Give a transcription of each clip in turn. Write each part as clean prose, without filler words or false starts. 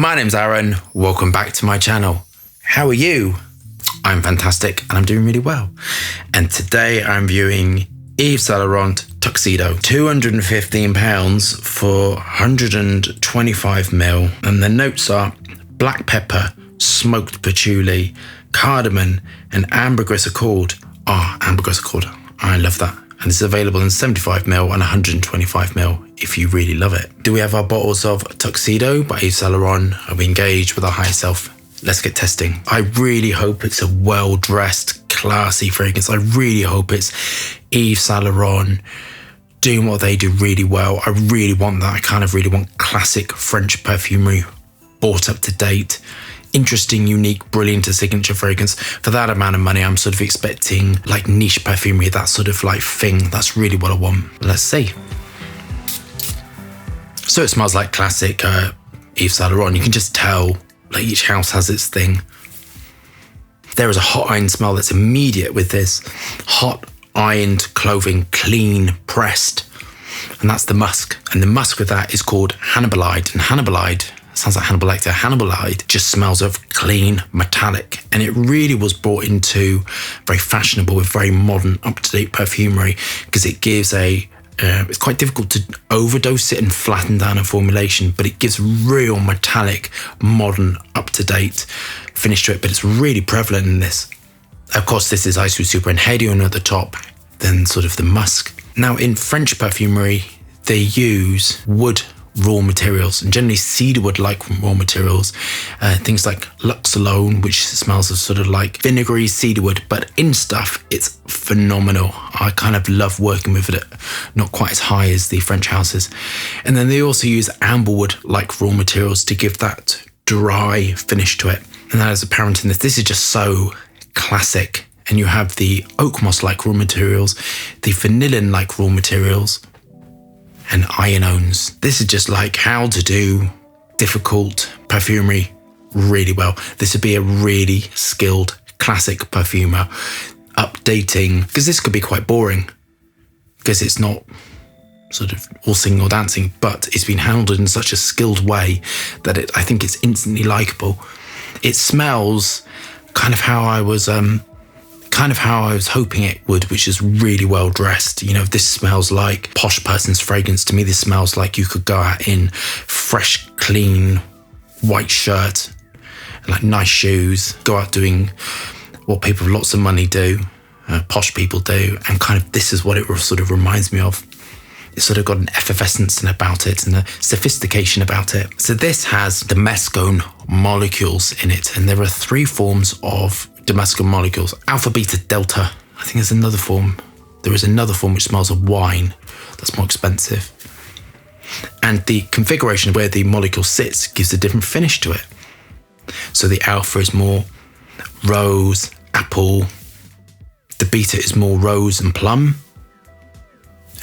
My name's Aaron, welcome back to my channel. How are you? I'm fantastic and I'm doing really well. And today I'm viewing Yves Saint Laurent Tuxedo, £215 for 125ml. And the notes are black pepper, smoked patchouli, cardamom and ambergris accord. Ambergris accord, I love that. And it's available in 75ml and 125ml if you really love it. Do we have our bottles of Tuxedo by Yves Saint Laurent? Are we engaged with our higher self? Let's get testing. I really hope it's a well-dressed, classy fragrance. I really hope it's Yves Saint Laurent doing what they do really well. I really want that. I kind of really want classic French perfumery, brought up to date, interesting, unique, brilliant, a signature fragrance. For that amount of money, I'm sort of expecting like niche perfumery, that sort of like thing. That's really what I want. Let's see. So it smells like classic Yves Saint Laurent. You can just tell like each house has its thing. There is a hot iron smell that's immediate with this. Hot ironed clothing, clean, pressed. And that's the musk. And the musk with that is called Hannibalide. And Hannibalide, sounds like Hannibal Lecter. Hannibalide just smells of clean, metallic. And it really was brought into very fashionable with very modern, up-to-date perfumery because it gives it's quite difficult to overdose it and flatten down a formulation, but it gives real metallic, modern, up-to-date finish to it. But it's really prevalent in this. Of course, this is Ice Super and Hedion at the top, then sort of the musk. Now, in French perfumery, they use wood raw materials, and generally cedarwood-like raw materials, things like Lux Alone, which smells of sort of like vinegary cedarwood, but in stuff, it's phenomenal. I kind of love working with it, not quite as high as the French houses. And then they also use amberwood-like raw materials to give that dry finish to it. And that is apparent in this. This is just so classic. And you have the oak moss-like raw materials, the vanillin-like raw materials, and ionones. This is just like how to do difficult perfumery really well. This would be a really skilled classic perfumer updating, because this could be quite boring because it's not sort of all singing or dancing, but it's been handled in such a skilled way that I think it's instantly likable. It smells kind of how I was hoping it would, which is really well dressed. You know, this smells like posh person's fragrance. To me, this smells like you could go out in fresh, clean, white shirt, and like nice shoes, go out doing what people with lots of money do, posh people do, and kind of this is what it sort of reminds me of. It's sort of got an effervescence about it and a sophistication about it. So this has Damascene molecules in it, and there are 3 forms of Damascene molecules. Alpha, beta, delta. I think there's another form. There is another form which smells of wine. That's more expensive. And the configuration where the molecule sits gives a different finish to it. So the alpha is more rose, apple. The beta is more rose and plum.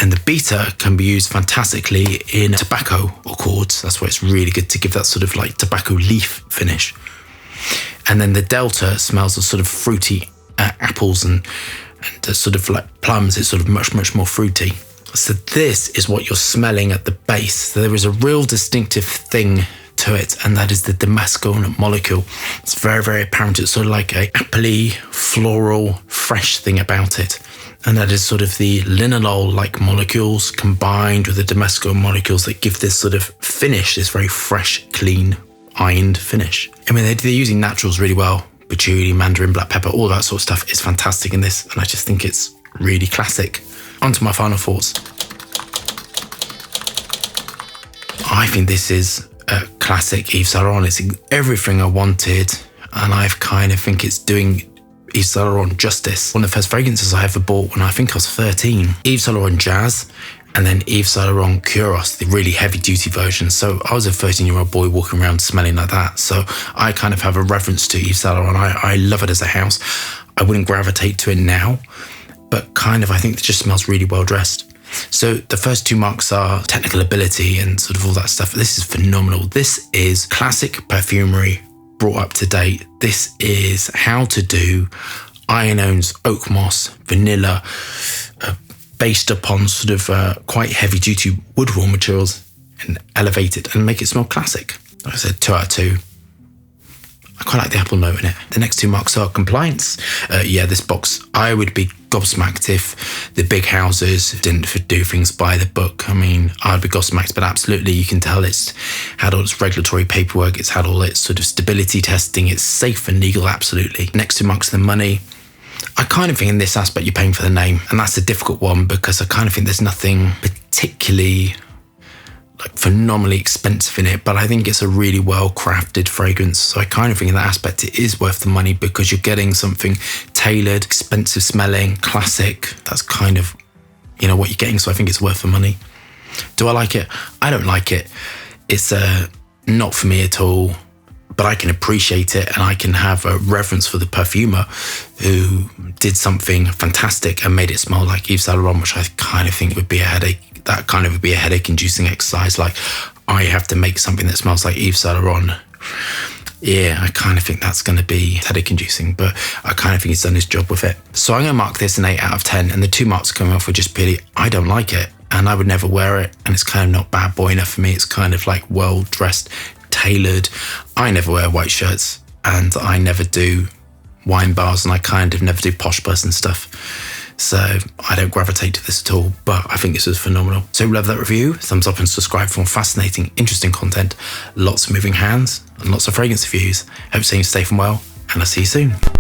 And the beta can be used fantastically in tobacco accords. That's why it's really good to give that sort of like tobacco leaf finish. And then the delta smells of sort of fruity apples and sort of like plums. It's sort of much, much more fruity. So this is what you're smelling at the base. So there is a real distinctive thing to it, and that is the Damascene molecule. It's very, very apparent. It's sort of like a appley, floral, fresh thing about it. And that is sort of the linalool-like molecules combined with the Damascene molecules that give this sort of finish, this very fresh, clean, ironed finish. I mean, they're using naturals really well. Patchouli, mandarin, black pepper, all that sort of stuff is fantastic in this. And I just think it's really classic. On to my final thoughts. I think this is a classic Yves Saint Laurent. It's everything I wanted. And I kind of think it's doing Yves Saint Laurent justice. One of the first fragrances I ever bought when I think I was 13. Yves Saint Laurent Jazz, and then Yves Saint Laurent Kuros, the really heavy-duty version. So I was a 13-year-old boy walking around smelling like that. So I kind of have a reverence to Yves Saint Laurent. I love it as a house. I wouldn't gravitate to it now, but kind of I think it just smells really well-dressed. So the first 2 marks are technical ability and sort of all that stuff. This is phenomenal. This is classic perfumery brought up to date. This is how to do ionones, oak moss, vanilla, based upon sort of quite heavy duty wood raw materials, and elevate it and make it smell classic. Like I said, 2 out of 2. I quite like the apple note in it. The next 2 marks are compliance. Yeah, this box, I would be gobsmacked if the big houses didn't do things by the book. I mean, I'd be gobsmacked, but absolutely, you can tell it's had all its regulatory paperwork, it's had all its sort of stability testing, it's safe and legal, absolutely. Next 2 marks are the money. I kind of think in this aspect you're paying for the name, and that's a difficult one because I kind of think there's nothing particularly like phenomenally expensive in it, but I think it's a really well crafted fragrance. So I kind of think in that aspect it is worth the money because you're getting something tailored, expensive smelling, classic. That's kind of, you know, what you're getting. So I think it's worth the money. Do I like it? I don't like it. It's not for me at all, but I can appreciate it and I can have a reverence for the perfumer who did something fantastic and made it smell like Yves Saint Laurent, which I kind of think would be a headache. That kind of would be a headache-inducing exercise. Like, I have to make something that smells like Yves Saint Laurent. Yeah, I kind of think that's going to be headache-inducing, but I kind of think he's done his job with it. So I'm going to mark this an 8 out of 10, and the 2 marks coming off were just purely, I don't like it, and I would never wear it, and it's kind of not bad boy enough for me. It's kind of like well-dressed, tailored. I never wear white shirts, and I never do wine bars, and I kind of never do posh person stuff. So I don't gravitate to this at all, but I think this was phenomenal. So love that review, thumbs up and subscribe for more fascinating, interesting content, lots of moving hands and lots of fragrance reviews. Hope you're staying safe and well, and I'll see you soon.